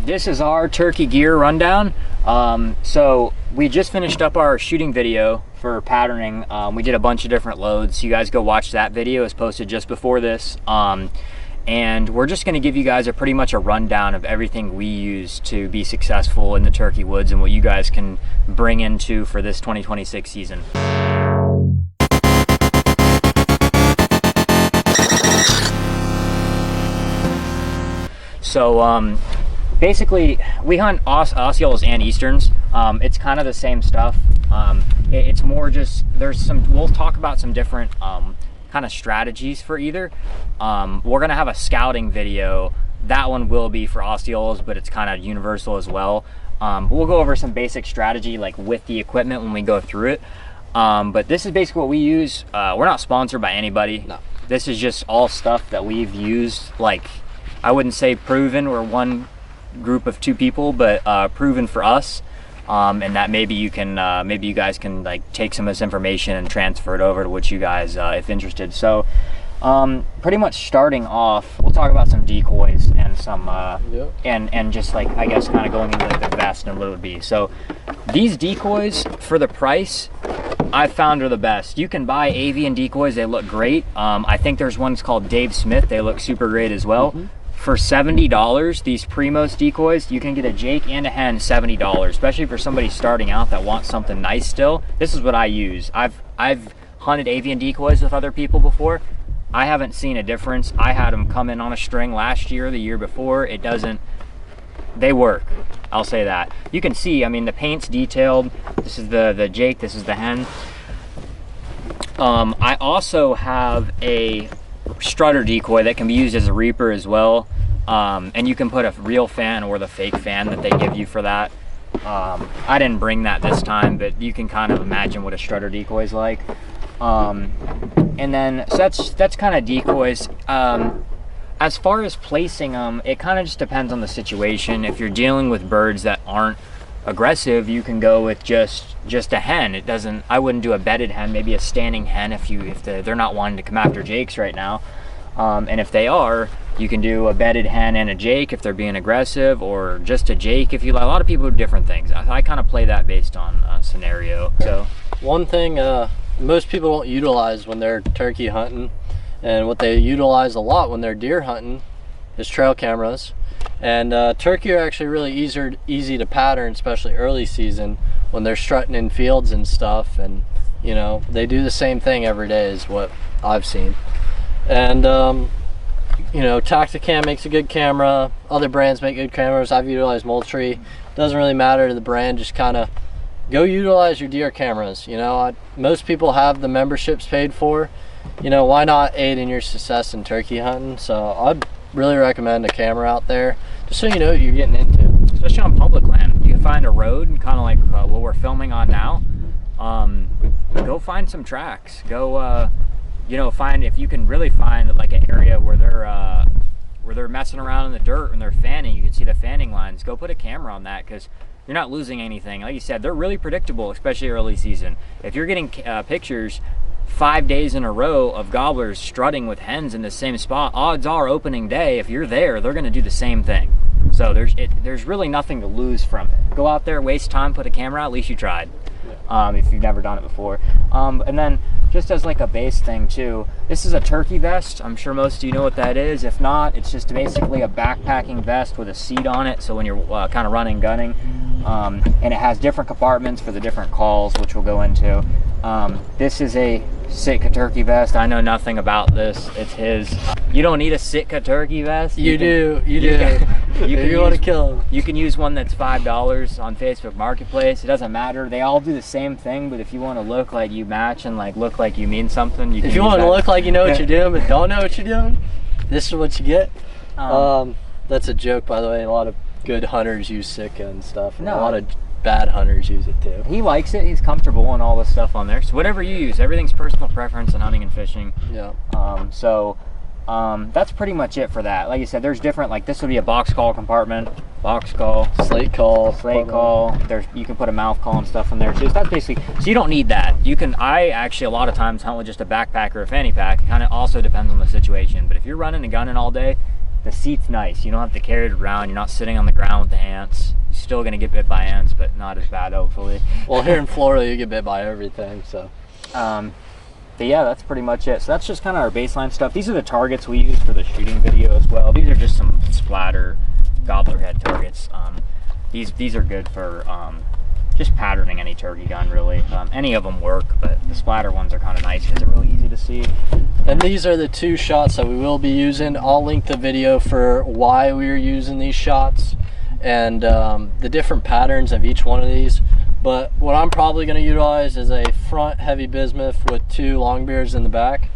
this is our turkey gear rundown. So we just finished up our shooting video for patterning. We did a bunch of different loads. You guys go watch that video. It's posted just before this. And we're just going to give you guys pretty much a rundown of everything we use to be successful in the turkey woods and what you guys can bring into for this 2026 season. So basically we hunt Osceolas and Easterns. It's kind of the same stuff. It's more just, we'll talk about some different kind of strategies for either. We're gonna have a scouting video. That one will be for Osceolas, but it's kind of universal as well. We'll go over some basic strategy like with the equipment when we go through it. But this is basically what we use. We're not sponsored by anybody. No. This is just all stuff that we've used. Like, I wouldn't say proven. We're one group of 2 people, but proven for us. And that maybe you guys can like take some of this information and transfer it over to what you guys, if interested. So pretty much starting off, we'll talk about some decoys and some and just like, I guess, kind of going into like the vest and what it would be. So these decoys, for the price, I've found are the best. You can buy avian decoys. They look great. I think there's ones called Dave Smith. They look super great as well. For $70, these Primos decoys, you can get a Jake and a hen $70, especially for somebody starting out that wants something nice still. This is what I use. I've hunted avian decoys with other people before. I haven't seen a difference. I had them come in on a string last year, the year before. They work. I'll say that. You can see, I mean, the paint's detailed. This is the Jake, this is the hen. I also have a strutter decoy that can be used as a reaper as well, and you can put a real fan or the fake fan that they give you for that. I didn't bring that this time, but you can kind of imagine what a strutter decoy is like. And then so that's kind of decoys. As far as placing them, it kind of just depends on the situation. If you're dealing with birds that aren't aggressive, you can go with just a hen. I wouldn't do a bedded hen, maybe a standing hen if they're not wanting to come after jakes right now. And if they are, you can do a bedded hen and a jake if they're being aggressive, or just a jake if you like. A lot of people do different things. I kind of play that based on scenario. So one thing most people don't utilize when they're turkey hunting, and what they utilize a lot when they're deer hunting, is trail cameras. And turkey are actually really easy to pattern, especially early season when they're strutting in fields and stuff. And you know, they do the same thing every day is what I've seen. And you know, Tacticam makes a good camera. Other brands make good cameras. I've utilized Moultrie. Doesn't really matter to the brand. Just kind of go utilize your deer cameras. You know, most people have the memberships paid for. You know, why not aid in your success in turkey hunting? So I'd really recommend a camera out there, just so you know what you're getting into. Especially on public land, you can find a road, kind of like what we're filming on now. Go find some tracks. Go, you know, if you can really find like an area where they're messing around in the dirt and they're fanning. You can see the fanning lines. Go put a camera on that, because you're not losing anything. Like you said, they're really predictable, especially early season. If you're getting pictures 5 days in a row of gobblers strutting with hens in the same spot, odds are opening day, if you're there, they're going to do the same thing. So there's really nothing to lose from it. Go out there, waste time, put a camera out, at least you tried. If you've never done it before. And then just as like a base thing too, this is a turkey vest. I'm sure most of you know what that is. If not, it's just basically a backpacking vest with a seat on it, so when you're kind of running, gunning, and it has different compartments for the different calls, which we'll go into. This is a Sitka turkey vest. I know nothing about this. It's his. You don't need a Sitka turkey vest. You do. You want to kill them. You can use one that's $5 on Facebook Marketplace. It doesn't matter. They all do the same thing, but if you want to look like you match and like look like you mean something, you can. If you want to look like you know what you're doing but don't know what you're doing, this is what you get. That's a joke, by the way. A lot of good hunters use Sitka and stuff. And a lot of bad hunters use it too. He likes it. He's comfortable and all this stuff on there. So whatever you use, everything's personal preference in hunting and fishing. Yeah. That's pretty much it for that. Like you said, there's different, like this would be a box call compartment, box call, slate call. You can put a mouth call and stuff in there too. So that's basically, so you don't need that. I actually a lot of times hunt with just a backpack or a fanny pack. It kind of also depends on the situation. But if you're running and gunning all day, the seat's nice. You don't have to carry it around. You're not sitting on the ground with the ants. You're still gonna get bit by ants, but not as bad, hopefully. Well, here in Florida, you get bit by everything, so. But yeah, that's pretty much it. So that's just kind of our baseline stuff. These are the targets we use for the shooting video as well. These are just some splatter gobbler head targets. These are good for just patterning any turkey gun, really. Any of them work, but the splatter ones are kind of nice because they're really easy to see. And these are the 2 shots that we will be using. I'll link the video for why we're using these shots and the different patterns of each one of these. But what I'm probably going to utilize is a front heavy bismuth with 2 longbeards in the back.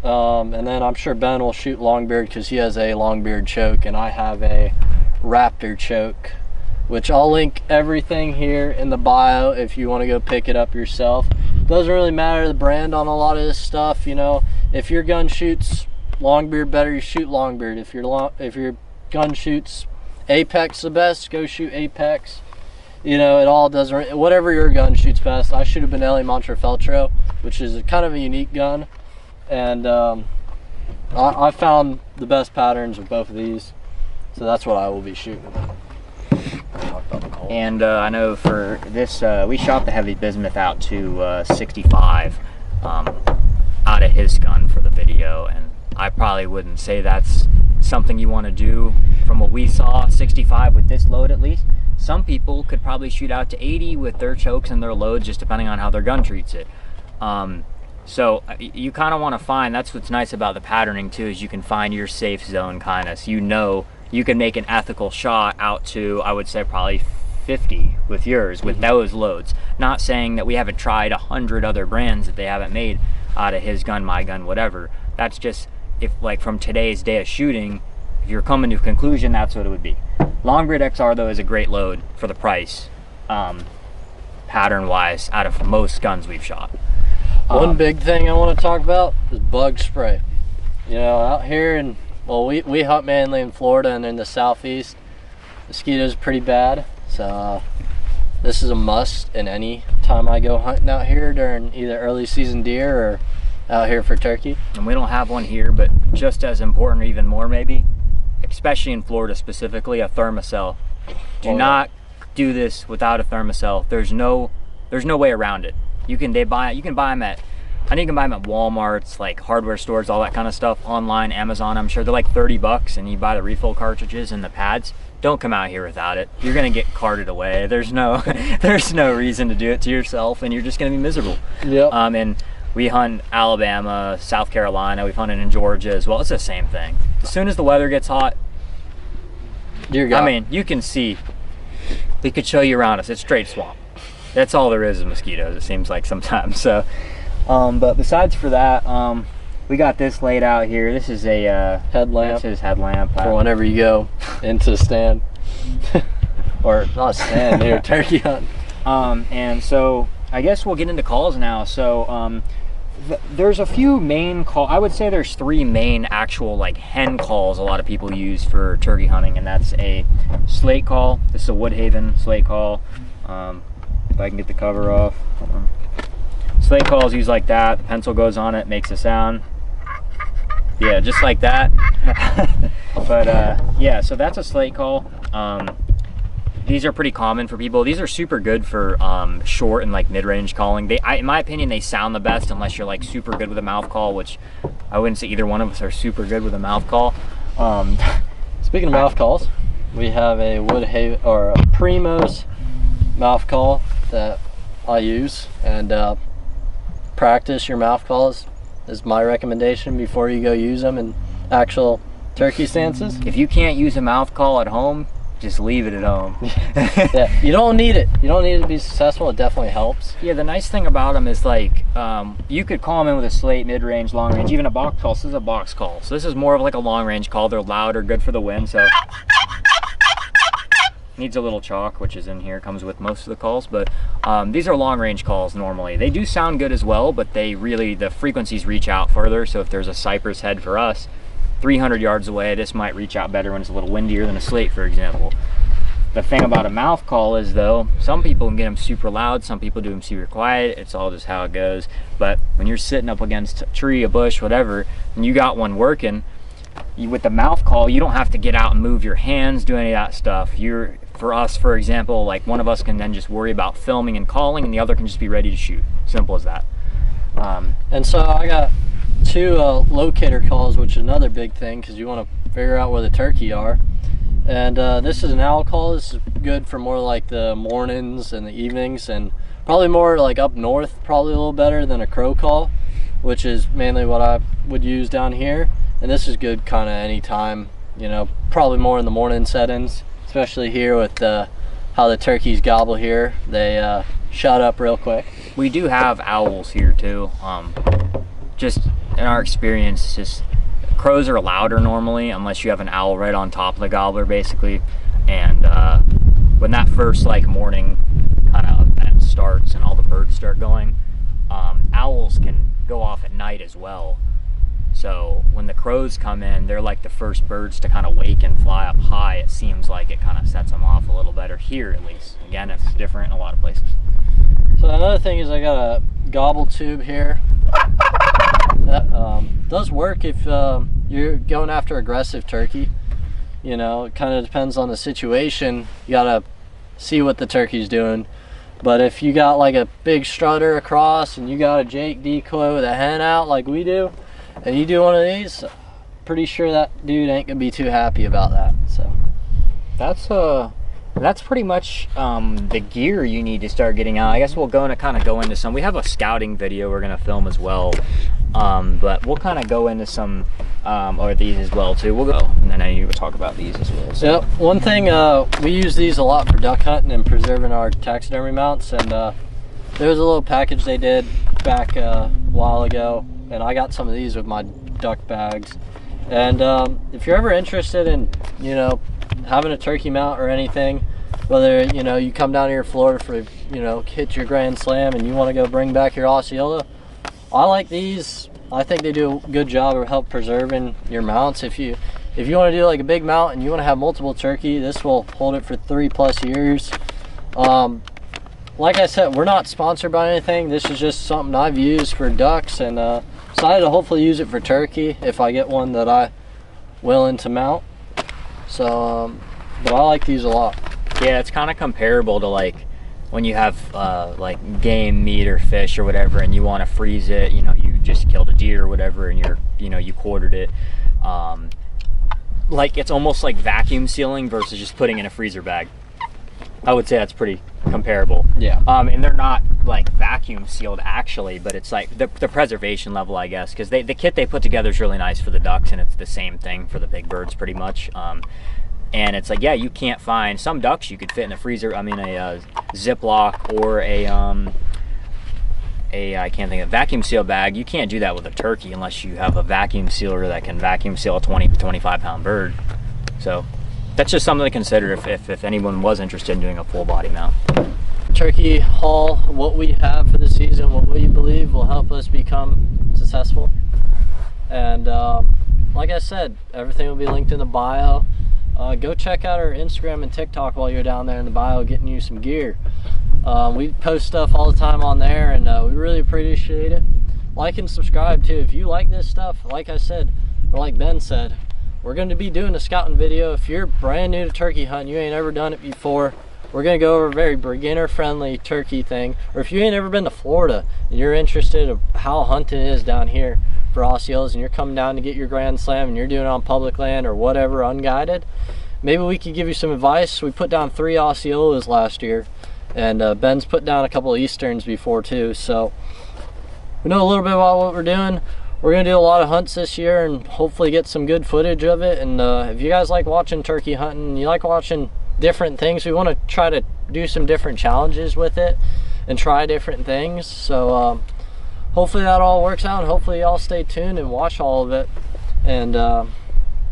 And then I'm sure Ben will shoot longbeard because he has a longbeard choke and I have a raptor choke, which I'll link everything here in the bio if you want to go pick it up yourself. Doesn't really matter the brand on a lot of this stuff, you know. If your gun shoots longbeard better, you shoot longbeard. If your gun shoots Apex the best, go shoot Apex. You know, it all doesn't, whatever your gun shoots best. I shoot a Benelli Montefeltro, which is kind of a unique gun, and I found the best patterns of both of these, so that's what I will be shooting. And I know for this, we shot the heavy bismuth out to 65 out of his gun for the video, and I probably wouldn't say that's something you want to do from what we saw, 65 with this load at least. Some people could probably shoot out to 80 with their chokes and their loads, just depending on how their gun treats it. So you kind of want to find, that's what's nice about the patterning too, is you can find your safe zone kind of, so you know you can make an ethical shot out to, I would say probably 50 with yours, with those loads. Not saying that we haven't tried 100 other brands that they haven't made out of his gun, my gun, whatever. That's just, if like from today's day of shooting, if you're coming to a conclusion, that's what it would be. Longbeard XR though is a great load for the price, pattern wise, out of most guns we've shot. One big thing I want to talk about is bug spray. You know, out here in, well, we hunt mainly in Florida and in the southeast. Mosquitoes are pretty bad, so this is a must in any time I go hunting out here during either early season deer or out here for turkey. And we don't have one here, but just as important, or even more maybe, especially in Florida specifically, a thermocell. Do not do this without a thermocell. There's no way around it. You can buy them at, I think you can buy them at Walmart's, like hardware stores, all that kind of stuff, online, Amazon. I'm sure they're like 30 bucks, and you buy the refill cartridges and the pads. Don't come out here without it. You're gonna get carted away. There's no reason to do it to yourself, and you're just gonna be miserable. Yep. And we hunt Alabama, South Carolina. We've hunted in Georgia as well. It's the same thing. As soon as the weather gets hot, Dear God. I mean, you can see. We could show you around us. It's straight swamp. That's all there is mosquitoes, it seems like sometimes. So, but besides for that, we got this laid out here. This is a headlamp. That's his headlamp. For whenever you go into the stand. Or not stand, here, turkey hunt. And so I guess we'll get into calls now. So there's a few main call. I would say there's 3 main actual like hen calls a lot of people use for turkey hunting, and that's a slate call. This is a Woodhaven slate call. If I can get the cover off. Slate calls used like that. The pencil goes on it, makes a sound. Yeah, just like that. But yeah, so that's a slate call. These are pretty common for people. These are super good for short and like mid-range calling. In my opinion, they sound the best unless you're like super good with a mouth call, which I wouldn't say either one of us are super good with a mouth call. Speaking of mouth calls, we have a Woodhaven or a Primos mouth call that I use, and practice your mouth calls is my recommendation before you go use them in actual turkey stances. If you can't use a mouth call at home, just leave it at home. Yeah, you don't need it. You don't need it to be successful. It definitely helps. Yeah, the nice thing about them is like you could call them in with a slate, mid-range, long-range, even a box call. So this is a box call. So this is more of like a long-range call. They're louder, good for the wind. So needs a little chalk, which is in here, comes with most of the calls, but these are long-range calls normally. They do sound good as well, but they really, the frequencies reach out further. So if there's a cypress head for us 300 yards away, this might reach out better when it's a little windier than a slate, for example. The thing about a mouth call is though, some people can get them super loud, some people do them super quiet. It's all just how it goes. But when you're sitting up against a tree, a bush, whatever, and you got one working, with the mouth call, you don't have to get out and move your hands, do any of that stuff. For us, for example, like one of us can then just worry about filming and calling, and the other can just be ready to shoot. Simple as that. And so I got 2 locator calls, which is another big thing because you want to figure out where the turkey are. And this is an owl call. This is good for more like the mornings and the evenings, and probably more like up north, probably a little better than a crow call, which is mainly what I would use down here. And this is good kind of anytime, you know, probably more in the morning settings, especially here with how the turkeys gobble here. They shut up real quick. We do have owls here too. Just in our experience, just crows are louder normally unless you have an owl right on top of the gobbler basically. And when that first like morning kind of event starts and all the birds start going, owls can go off at night as well. So when the crows come in, they're like the first birds to kind of wake and fly up high. It seems like it kind of sets them off a little better here, at least. Again, it's different in a lot of places. So another thing is I got a gobble tube here. That does work if you're going after aggressive turkey. You know, it kind of depends on the situation. You gotta see what the turkey's doing. But if you got like a big strutter across and you got a Jake decoy with a hen out like we do, and you do one of these, pretty sure that dude ain't gonna be too happy about that. So that's pretty much the gear you need to start getting out. I guess we'll go into some. We have a scouting video we're gonna film as well, but we'll kind of go into some or these as well too. We'll go, and then I need to talk about these as well. So. Yep. One thing, we use these a lot for duck hunting and preserving our taxidermy mounts, and there was a little package they did back a while ago, and I got some of these with my duck bags. And if you're ever interested in, you know, having a turkey mount or anything, whether, you know, you come down here to Florida for, you know, hit your Grand Slam and you want to go bring back your Osceola, I like these. I think they do a good job of help preserving your mounts. If you want to do like a big mount and you want to have multiple turkey, this will hold it for 3+ years. Like I said, we're not sponsored by anything. This is just something I've used for ducks, and decided to hopefully use it for turkey if I get one that I'm willing to mount. So, but I like these a lot. Yeah, it's kind of comparable to like when you have like game meat or fish or whatever, and you want to freeze it. You know, you just killed a deer or whatever, and you quartered it. Like it's almost like vacuum sealing versus just putting in a freezer bag. I would say that's pretty comparable. Yeah. And they're not like vacuum sealed actually, but it's like the preservation level, I guess, because the kit they put together is really nice for the ducks, and it's the same thing for the big birds pretty much. And it's like, yeah, you can't find some ducks you could fit in a freezer. I mean, a Ziploc or I can't think of vacuum seal bag. You can't do that with a turkey unless you have a vacuum sealer that can vacuum seal a 20 to 25 pound bird. So that's just something to consider if anyone was interested in doing a full body mount. Turkey haul, what we have for the season, what we believe will help us become successful. And like I said, everything will be linked in the bio. Go check out our Instagram and TikTok while you're down there in the bio getting you some gear. We post stuff all the time on there, and we really appreciate it. Like and subscribe too. If you like this stuff, like I said, or like Ben said, we're going to be doing a scouting video. If you're brand new to turkey hunting, you ain't ever done it before, we're going to go over a very beginner friendly turkey thing. Or if you ain't ever been to Florida and you're interested in how hunting is down here for Osceolas, and you're coming down to get your Grand Slam and you're doing it on public land or whatever, unguided, maybe we could give you some advice. We put down 3 Osceolas last year, and Ben's put down a couple of Easterns before too, so we know a little bit about what we're doing. We're gonna do a lot of hunts this year and hopefully get some good footage of it. And if you guys like watching turkey hunting, you like watching different things, we want to try to do some different challenges with it and try different things. So hopefully that all works out, and hopefully y'all stay tuned and watch all of it. And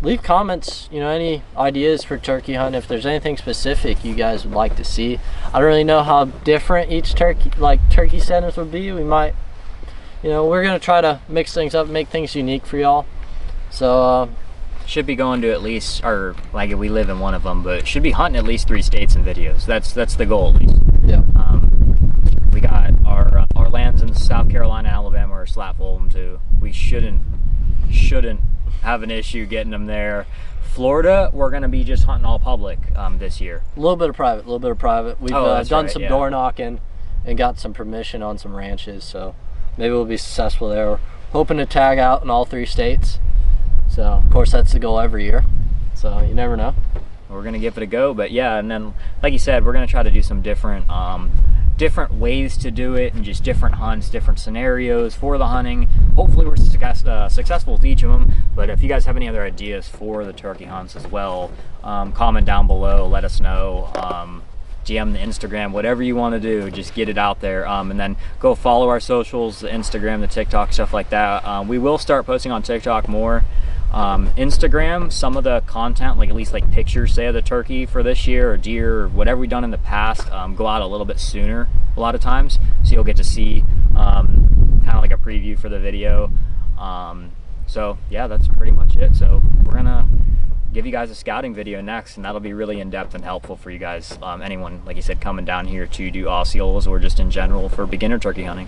leave comments, you know, any ideas for turkey hunting. If there's anything specific you guys would like to see. I don't really know how different each turkey settings would be. We might, you know, we're gonna try to mix things up, make things unique for y'all. So should be going to at least, or like we live in one of them, but should be hunting at least 3 states in videos. That's the goal at least. Yeah. We got our lands in South Carolina and Alabama are slap full of them too. We shouldn't have an issue getting them there. Florida, we're going to be just hunting all public this year. A little bit of private. We've done right, some yeah. door knocking and got some permission on some ranches, so maybe we'll be successful there. We're hoping to tag out in all 3 states. So, of course, that's the goal every year. So, you never know. We're going to give it a go, but yeah, and then, like you said, we're going to try to do some different ways to do it, and just different hunts, different scenarios for the hunting. Hopefully we're successful with each of them, but if you guys have any other ideas for the turkey hunts as well, comment down below, let us know. DM the Instagram, whatever you want to do, just get it out there, and then go follow our socials, the Instagram, the TikTok, stuff like that. We will start posting on TikTok more. Instagram, some of the content, like at least like pictures, say, of the turkey for this year or deer or whatever we've done in the past, go out a little bit sooner a lot of times, so you'll get to see kind of like a preview for the video. So yeah, that's pretty much it. So we're gonna give you guys a scouting video next, and that'll be really in-depth and helpful for you guys, anyone, like you said, coming down here to do Osceolas or just in general for beginner turkey hunting.